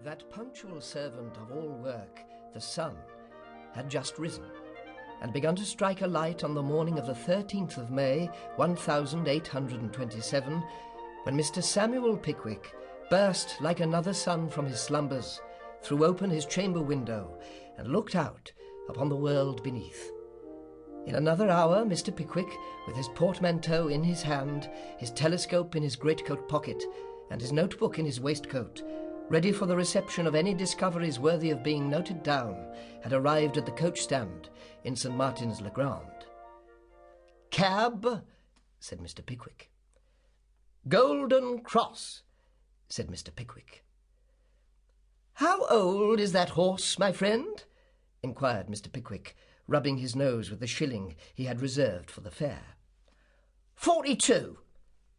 That punctual servant of all work, the sun, had just risen, and begun to strike a light on the morning of the 13th of May, 1827, when Mr. Samuel Pickwick burst like another sun from his slumbers, threw open his chamber window, and looked out upon the world beneath. In another hour, Mr. Pickwick, with his portmanteau in his hand, his telescope in his greatcoat pocket, and his notebook in his waistcoat, ready for the reception of any discoveries worthy of being noted down, had arrived at the coach-stand in St. Martin's-le-Grand. "Cab," said Mr. Pickwick. "Golden Cross," said Mr. Pickwick. "How old is that horse, my friend?" inquired Mr. Pickwick, rubbing his nose with the shilling he had reserved for the fare. 42,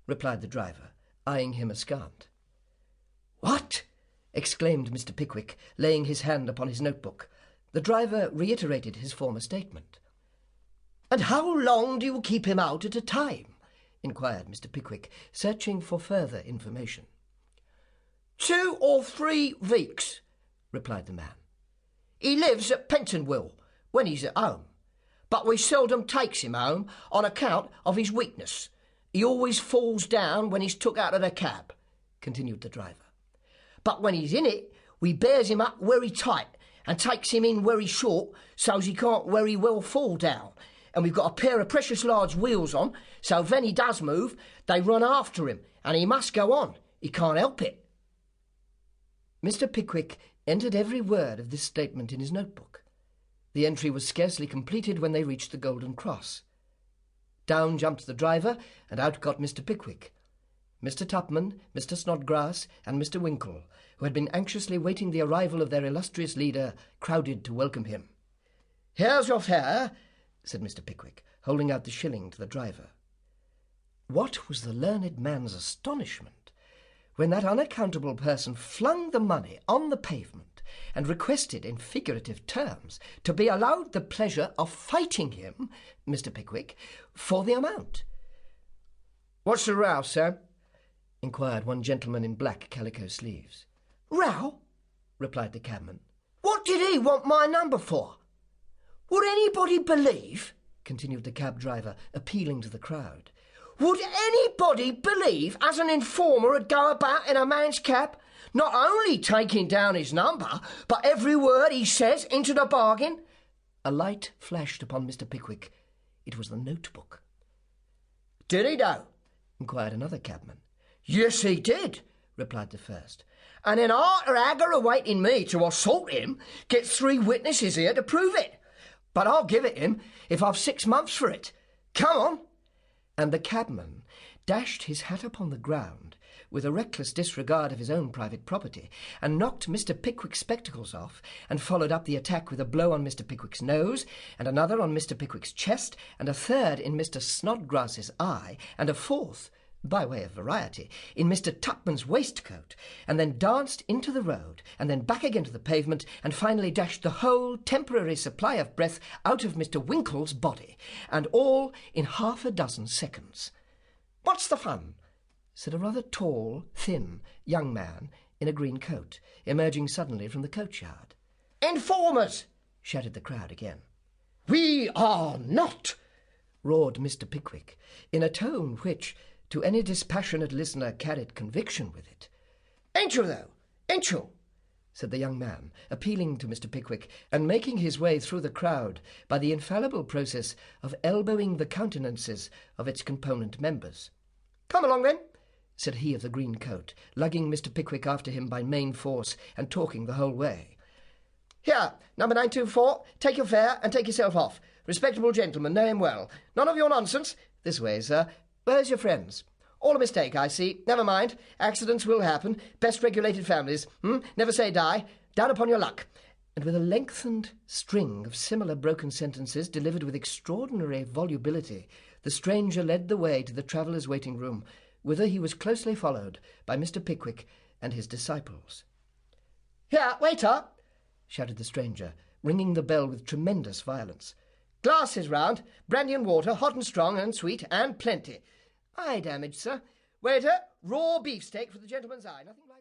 replied the driver, eyeing him askant. "What?" exclaimed Mr. Pickwick, laying his hand upon his notebook. The driver reiterated his former statement. "And how long do you keep him out at a time?" inquired Mr. Pickwick, searching for further information. 2 or 3 weeks, replied the man. He lives at Pentonville when he's at home, but we seldom takes him home on account of his weakness. He always falls down when he's took out of the cab, continued the driver. But when he's in it, we bears him up very tight and takes him in very short so's he can't very well fall down. And we've got a pair of precious large wheels on, so when he does move, they run after him, and he must go on. He can't help it. Mr. Pickwick entered every word of this statement in his notebook. The entry was scarcely completed when they reached the Golden Cross. Down jumped the driver, and out got Mr. Pickwick. Mr. Tupman, Mr. Snodgrass, and Mr. Winkle, who had been anxiously waiting the arrival of their illustrious leader, crowded to welcome him. "Here's your fare," said Mr. Pickwick, holding out the shilling to the driver. What was the learned man's astonishment when that unaccountable person flung the money on the pavement and requested in figurative terms to be allowed the pleasure of fighting him, Mr. Pickwick, for the amount. "What's the row, sir?" inquired one gentleman in black calico sleeves. "Row?" replied the cabman. "What did he want my number for? Would anybody believe," continued the cab driver, appealing to the crowd, "would anybody believe as an informer would go about in a man's cab, not only taking down his number, but every word he says into the bargain?" A light flashed upon Mr. Pickwick. It was the notebook. "Did he, though?" inquired another cabman. "Yes, he did," replied the first. "And then arter aggravating me to assault him, get 3 witnesses here to prove it. But I'll give it him if I've 6 months for it. Come on." And the cabman dashed his hat upon the ground with a reckless disregard of his own private property, and knocked Mr. Pickwick's spectacles off, and followed up the attack with a blow on Mr. Pickwick's nose, and another on Mr. Pickwick's chest, and a third in Mr. Snodgrass's eye, and a fourth, by way of variety, in Mr. Tupman's waistcoat, and then danced into the road, and then back again to the pavement, and finally dashed the whole temporary supply of breath out of Mr. Winkle's body, and all in 6 seconds. "What's the fun?" said a rather tall, thin young man in a green coat, emerging suddenly from the coachyard. "Informers!" shouted the crowd again. "We are not!" roared Mr. Pickwick, in a tone which, to any dispassionate listener, carried conviction with it. "Ain't you, though? Ain't you?" said the young man, appealing to Mr. Pickwick, and making his way through the crowd by the infallible process of elbowing the countenances of its component members. "Come along, then," said he of the green coat, lugging Mr. Pickwick after him by main force, and talking the whole way. "Here, number 924, take your fare and take yourself off. Respectable gentleman, know him well. None of your nonsense. This way, sir. Where's your friends? All a mistake, I see. Never mind. Accidents will happen. Best regulated families. Never say die. Down upon your luck." And with a lengthened string of similar broken sentences delivered with extraordinary volubility, the stranger led the way to the travellers' waiting-room, whither he was closely followed by Mr. Pickwick and his disciples. "Here, waiter!" shouted the stranger, ringing the bell with tremendous violence. "Glasses round, brandy and water, hot and strong and sweet, and plenty. Eye damage, sir. Waiter, raw beefsteak for the gentleman's eye. Nothing like